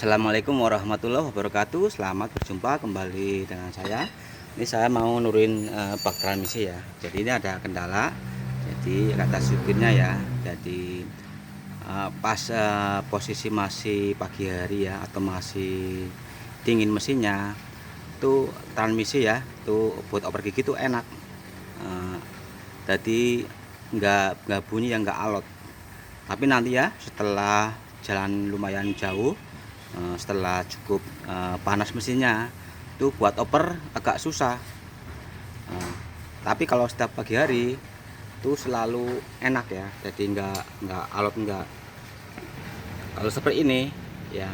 Assalamualaikum warahmatullahi wabarakatuh. Selamat berjumpa kembali dengan saya. Ini saya mau nurunin bak transmisi ya. Jadi ini ada kendala. Jadi kata supirnya ya. Jadi pas posisi masih pagi hari ya, atau masih dingin mesinnya, tuh transmisi ya, tuh buat oper gigi tuh enak. Jadi nggak bunyi, yang nggak alot. Tapi nanti ya setelah jalan lumayan jauh, setelah cukup panas mesinnya, itu buat oper agak susah. Tapi kalau setiap pagi hari itu selalu enak ya, jadi nggak alot, nggak. Kalau seperti ini ya,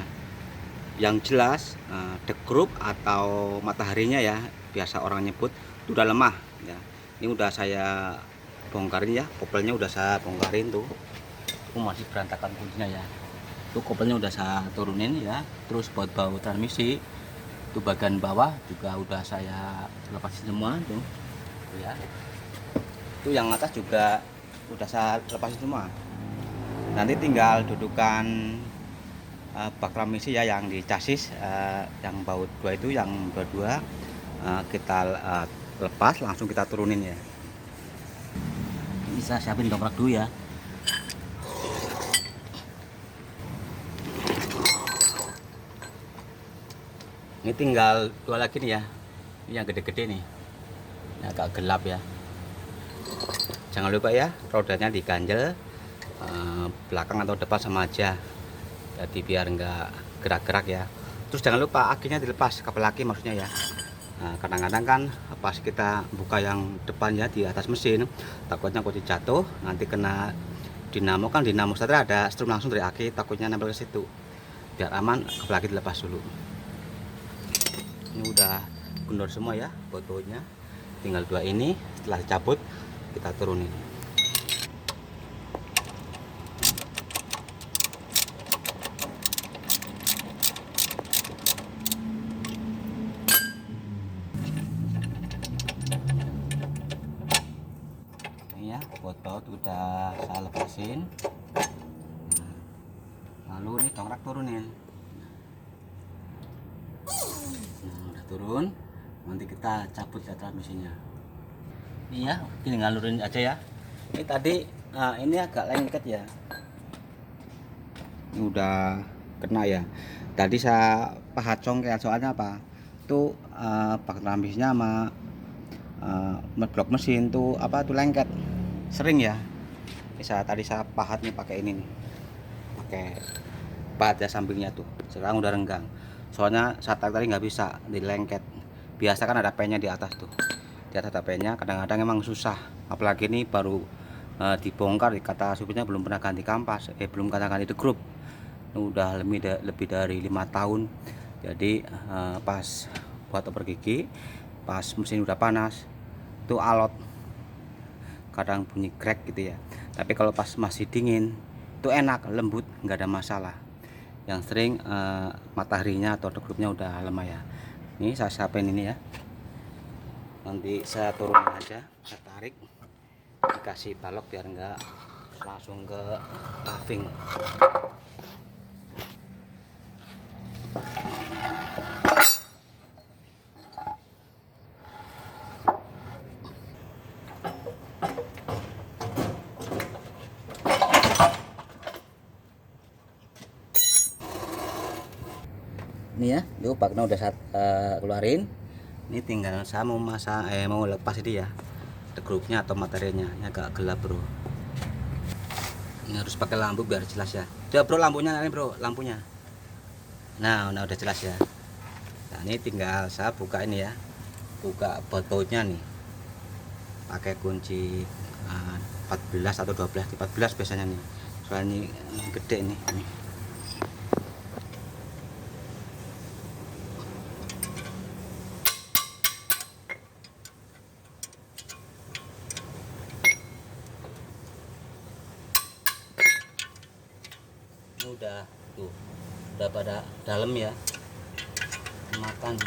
yang jelas degrup atau mataharinya ya, biasa orang nyebut itu udah lemah ya. Ini udah saya bongkarin ya, kopelnya udah saya bongkarin tuh. Itu masih berantakan kuncinya ya. Itu kopelnya udah saya turunin ya. Terus buat baut transmisi itu bagian bawah juga udah saya lepasin semua tuh ya. Itu yang atas juga udah saya lepasin semua. Nanti tinggal dudukan bak transmisi ya, yang di chassis yang baut dua itu, yang dua-dua kita lepas, langsung kita turunin ya. Ini saya siapin dongkrak dulu ya. Ini tinggal dua lagi nih ya. Ini yang gede-gede nih. Ini agak gelap ya. Jangan lupa ya, rodanya diganjel belakang atau depan sama aja. Jadi biar nggak gerak-gerak ya. Terus jangan lupa akinya dilepas, kabel aki maksudnya ya. Nah, kadang-kadang kan pas kita buka yang depan ya di atas mesin, takutnya kunci jatuh, nanti kena dinamo. Kan dinamo starter ada strum langsung dari aki, takutnya nempel ke situ. Biar aman, kabel aki dilepas dulu. Ini udah kendor semua ya botolnya, tinggal dua ini. Setelah dicabut kita turunin. Ini ya, bot-bot udah saya lepasin. Lalu ini dongkrak turunin. Udah turun, nanti kita cabut ya transmisinya. Ini ya, ini ngalurin aja ya. Ini tadi ini agak lengket ya. Ini udah kena ya. Tadi saya pahat congkel, soalnya apa? Tuh bak transmisinya sama blok mesin tuh tuh lengket. Sering ya. Tadi saya pahat nih pakai ini nih. Pakai pahat ya sampingnya tuh. Sekarang udah renggang. Soalnya saat tadi nggak bisa, di lengket. Biasa kan ada pennya di atas tuh. Di atas ada pennya, kadang-kadang emang susah. Apalagi ini baru dibongkar, kata supirnya belum pernah ganti kampas, belum pernah ganti degrup. Udah lebih dari 5 tahun. Jadi pas buat oper gigi, pas mesin udah panas, itu alot. Kadang bunyi crack gitu ya. Tapi kalau pas masih dingin, itu enak, lembut, nggak ada masalah. Yang sering mataharinya atau degrupnya udah lemah ya. Ini saya siapin ini ya. Nanti saya turunin aja, saya tarik, dikasih balok biar enggak langsung ke paving. Ini ya, itu baknya udah saya keluarin. Ini tinggal saya mau mau lepas ini ya, degrupnya atau materinya. Ini agak gelap bro. Ini harus pakai lampu biar jelas ya. Udah bro, lampunya ini bro, lampunya. Nah udah jelas ya. Nah ini tinggal saya buka ini ya, buka botolnya nih, pakai kunci 14 atau 12, 14 biasanya nih. Soalnya ini gede nih. Udah tuh, udah pada dalam ya, makan.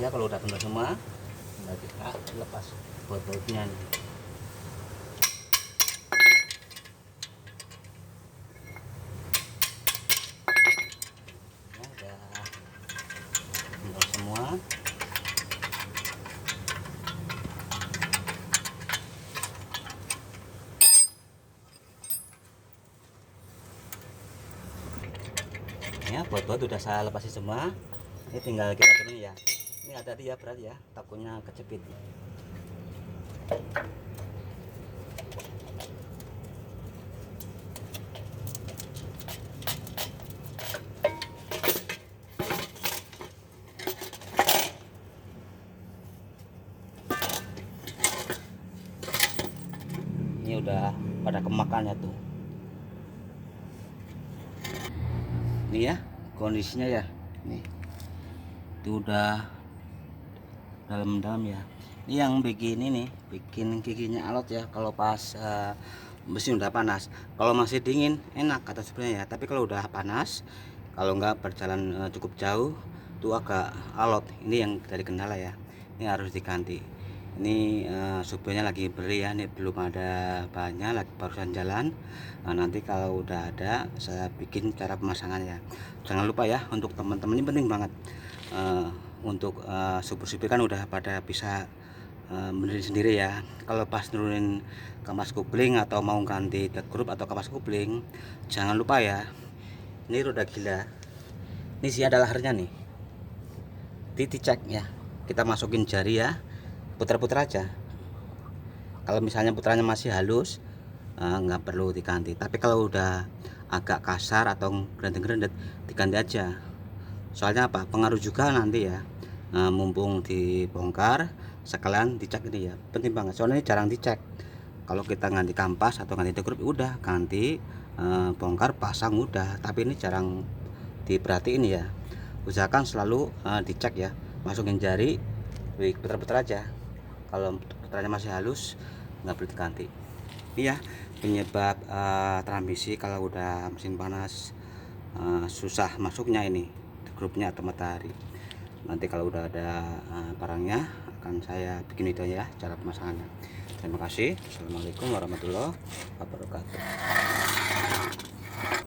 ya kalau udah kendor semua, tinggal kita lepas baut-bautnya nih. Ya, udah kendor semua. Ya, baut-baut udah saya lepasin semua. Ini tinggal kita turunin ya. Ini hati-hati ya, berat ya, takutnya kejepit. Ini udah pada kemakan ya tuh. Ini ya kondisinya ya, nih itu udah dalam-dalam ya. Ini yang bikin ini, bikin giginya alot ya kalau pas mesin udah panas. Kalau masih dingin enak kata sebenarnya ya, tapi kalau udah panas, kalau nggak berjalan cukup jauh tuh agak alot. Ini yang dari kendala ya, ini harus diganti. Ini supirnya lagi beli ya, ini belum ada bahannya, lagi barusan jalan. Nanti kalau udah ada saya bikin cara pemasangannya. Jangan lupa ya, untuk teman-teman ini penting banget. Untuk supir-supir kan udah pada bisa berdiri sendiri ya. Kalau pas nurunin kampas kopling atau mau ganti ke grup atau kampas kopling, jangan lupa ya, ini roda gila, ini sih ada laharnya nih, dicek ya. Kita masukin jari ya, putar-putar aja. Kalau misalnya putarannya masih halus, nggak perlu diganti. Tapi kalau udah agak kasar atau gerendet-gerendet, diganti aja. Soalnya apa, pengaruh juga nanti ya. Mumpung dibongkar sekalian dicek ini ya, penting banget, soalnya ini jarang dicek. Kalau kita ganti kampas atau ganti grup udah ganti, bongkar pasang udah, tapi ini jarang diperhatiin ya. Usahakan selalu dicek ya, masukin jari, putar-putar aja. Kalau putarnya masih halus nggak perlu diganti. Ini ya penyebab transmisi kalau udah mesin panas susah masuknya ini grupnya atau matahari. Nanti kalau udah ada barangnya akan saya bikin video ya cara pemasangannya. Terima kasih. Assalamualaikum warahmatullahi wabarakatuh.